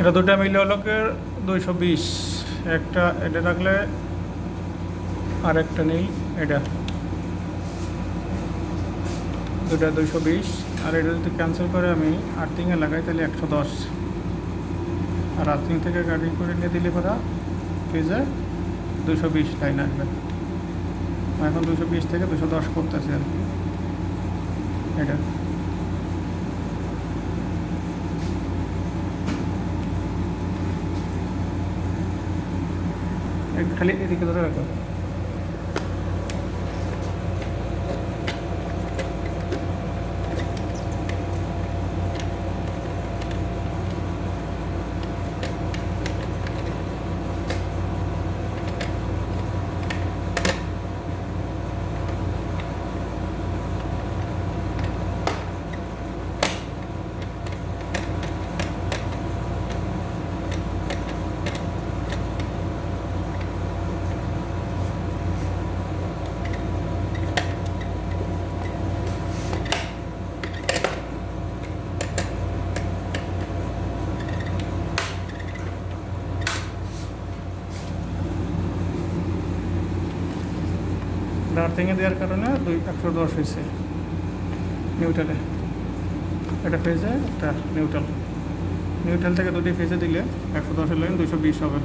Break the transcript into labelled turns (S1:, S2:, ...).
S1: এটা দুটা মিলে হলো 220। একটা এটা রাখলে আর একটা নেই, এটা দুটা 220। আর এটা যদি ক্যান্সেল করে আমি আর্থিংয়ে লাগাই তাহলে 110। আর আর্থিং থেকে গাড়ি করে নিয়ে দিলে পরা ফ্রিজে 220 লাইন আসবে। এখন 220 থেকে 210 করতেছে আর কি। এটা খালি এদিকে ধরে রাখো। আর্থিংয়ে দেওয়ার কারণে 110 হয়েছে নিউট্রালে। এটা ফেজে একটা নিউট্রাল থেকে দুটি ফেজে দিলে 110-এর লাইন 220 হবে।